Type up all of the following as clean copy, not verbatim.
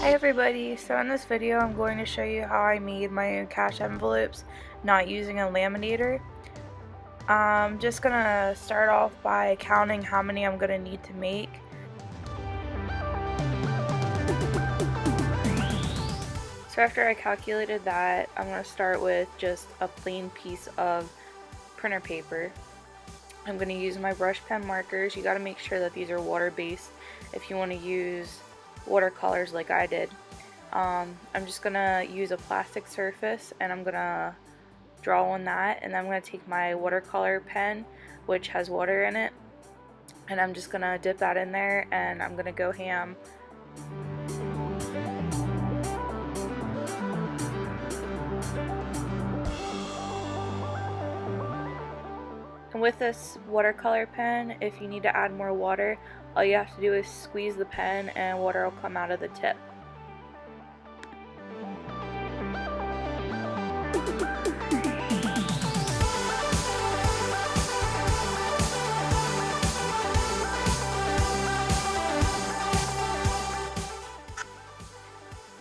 Hi everybody, so in this video I'm going to show you how I made my own cash envelopes not using a laminator. I'm just going to start off by counting how many I'm going to need to make. So after I calculated that, I'm going to start with just a plain piece of printer paper. I'm going to use my brush pen markers. You got to make sure that these are water based if you want to use watercolors like I did. I'm just gonna use a plastic surface and I'm gonna draw on that, and then I'm gonna take my watercolor pen which has water in it, and I'm just gonna dip that in there and I'm gonna go ham. And with this watercolor pen, if you need to add more water, all you have to do is squeeze the pen and water will come out of the tip.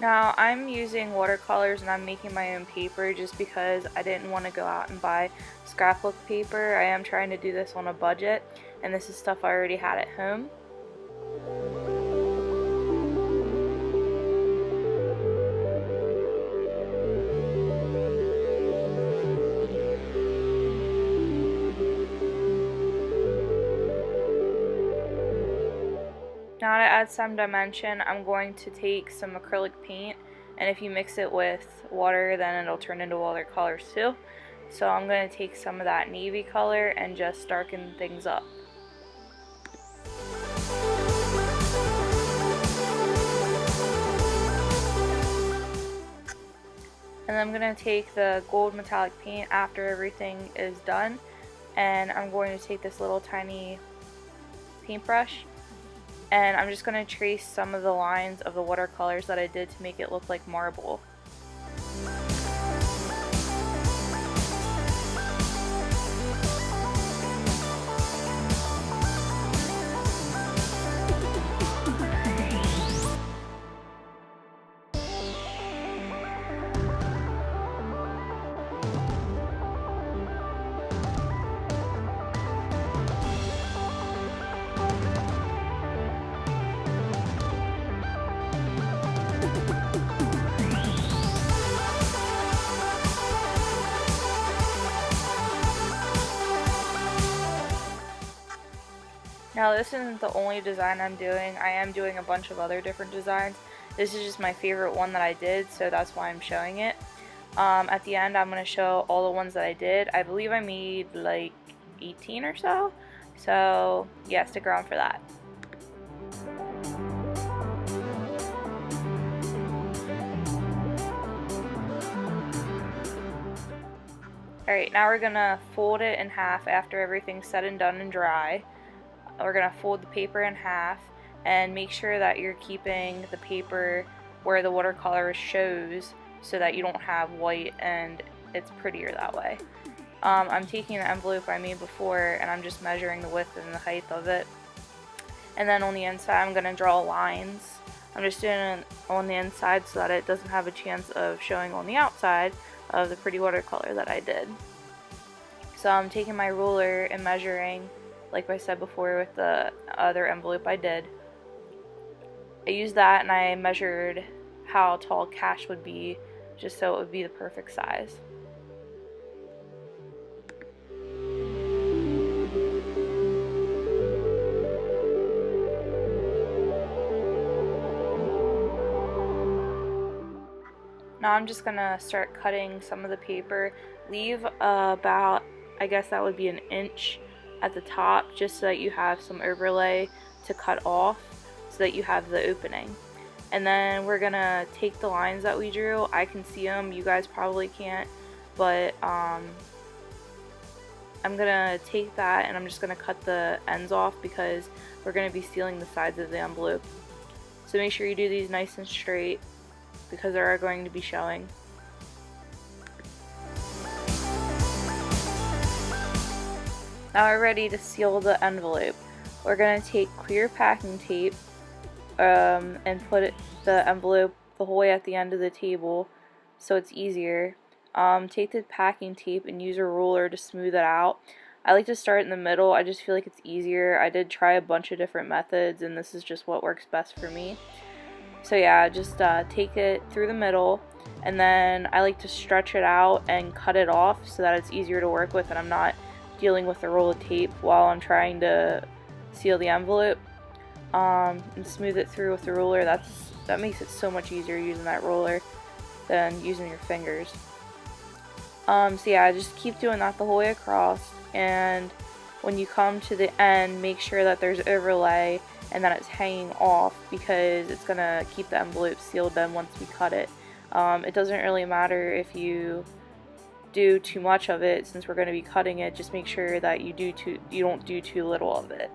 Now I'm using watercolors and I'm making my own paper just because I didn't want to go out and buy scrapbook paper. I am trying to do this on a budget, and this is stuff I already had at home. Now to add some dimension, I'm going to take some acrylic paint, and if you mix it with water then it'll turn into watercolors too. So I'm going to take some of that navy color and just darken things up. And I'm going to take the gold metallic paint after everything is done, and I'm going to take this little tiny paintbrush and I'm just going to trace some of the lines of the watercolors that I did to make it look like marble. Now this isn't the only design I'm doing. I am doing a bunch of other different designs. This is just my favorite one that I did, so that's why I'm showing it. At the end I'm going to show all the ones that I did. I believe I made like 18 or so. So yeah, stick around for that. Alright, now we're going to fold it in half after everything's said and done and dry. We're going to fold the paper in half and make sure that you're keeping the paper where the watercolor shows so that you don't have white and it's prettier that way. I'm taking the envelope I made before and I'm just measuring the width and the height of it. And then on the inside I'm going to draw lines. I'm just doing it on the inside so that it doesn't have a chance of showing on the outside of the pretty watercolor that I did. So I'm taking my ruler and measuring, like I said before with the other envelope I did. I used that and I measured how tall cash would be just so it would be the perfect size. Now I'm just gonna start cutting some of the paper. Leave about, I guess that would be an inch at the top just so that you have some overlay to cut off so that you have the opening. And then we're gonna take the lines that we drew. I can see them, you guys probably can't, but I'm gonna take that and I'm just gonna cut the ends off because we're gonna be sealing the sides of the envelope. So make sure you do these nice and straight because they are going to be showing. Now we're ready to seal the envelope. We're going to take clear packing tape and put the envelope the whole way at the end of the table so it's easier. Take the packing tape and use a ruler to smooth it out. I like to start in the middle. I just feel like it's easier. I did try a bunch of different methods and this is just what works best for me. So yeah, just take it through the middle, and then I like to stretch it out and cut it off so that it's easier to work with and I'm not dealing with a roll of tape while I'm trying to seal the envelope. And smooth it through with the ruler. That makes it so much easier using that roller than using your fingers. So yeah, just keep doing that the whole way across, and when you come to the end, make sure that there's overlay and that it's hanging off, because it's gonna keep the envelope sealed then once we cut it. It doesn't really matter if you do too much of it, since we're going to be cutting it. Just make sure that you don't do too little of it.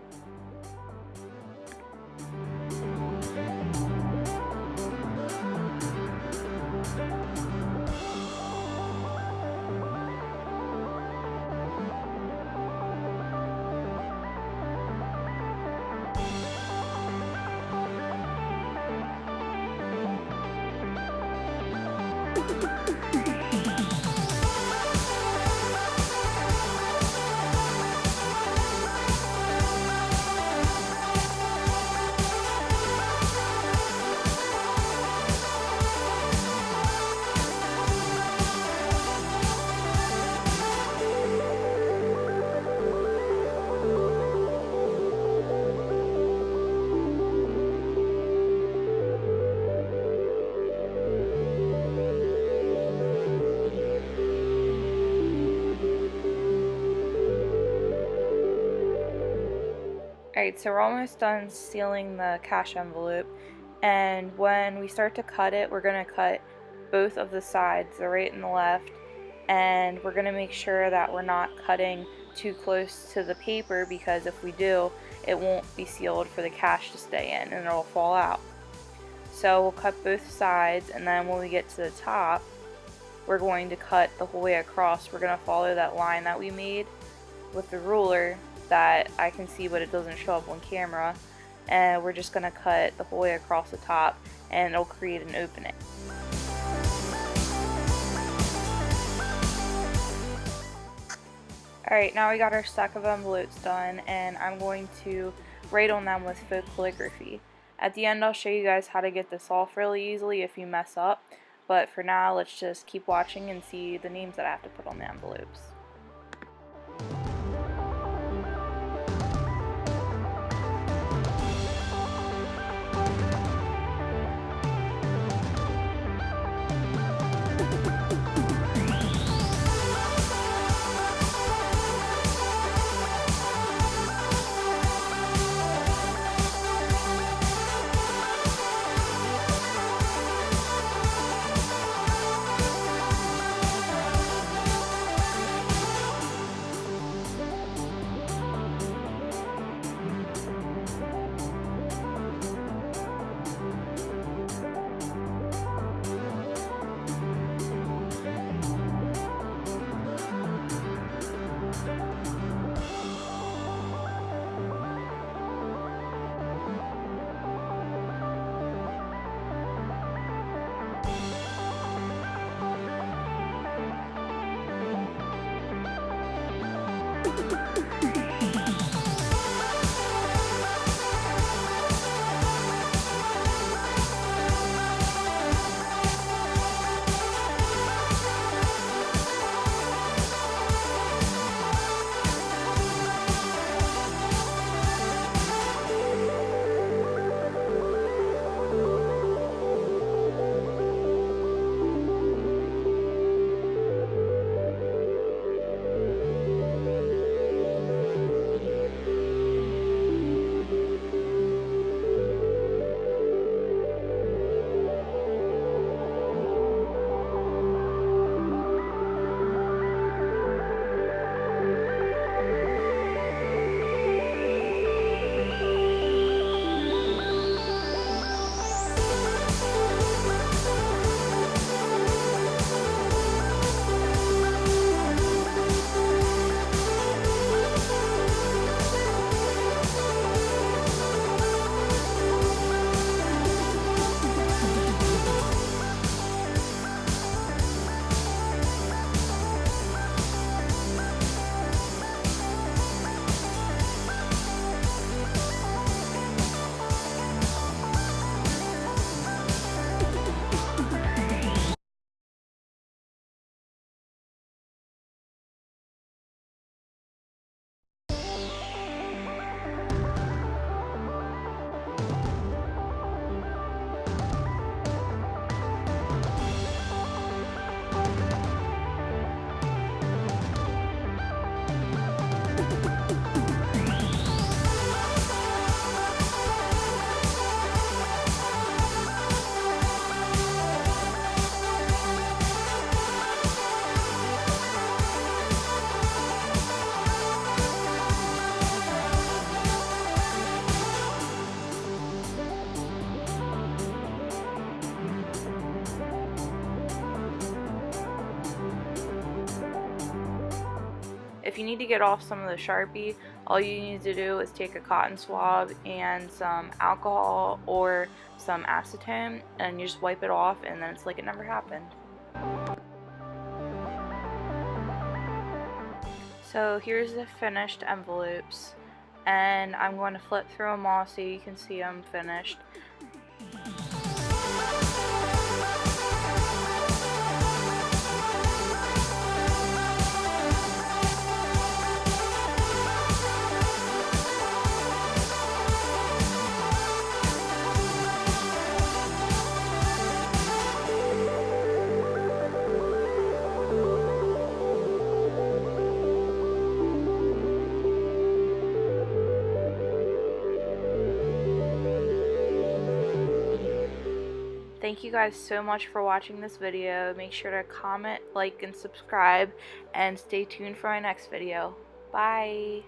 Alright, so we're almost done sealing the cash envelope, and when we start to cut it, we're going to cut both of the sides, the right and the left, and we're going to make sure that we're not cutting too close to the paper, because if we do, it won't be sealed for the cash to stay in and it'll fall out. So we'll cut both sides, and then when we get to the top, we're going to cut the whole way across. We're going to follow that line that we made with the ruler that I can see, but it doesn't show up on camera, and we're just going to cut the whole way across the top and it'll create an opening. Alright, now we got our stack of envelopes done, and I'm going to write on them with faux calligraphy. At the end I'll show you guys how to get this off really easily if you mess up, but for now let's just keep watching and see the names that I have to put on the envelopes. you need to get off some of the Sharpie, all you need to do is take a cotton swab and some alcohol or some acetone, and you just wipe it off, and then it's like it never happened. So here's the finished envelopes, and I'm going to flip through them all so you can see them finished. Thank you guys so much for watching this video. Make sure to comment, like, and subscribe, and stay tuned for my next video. Bye!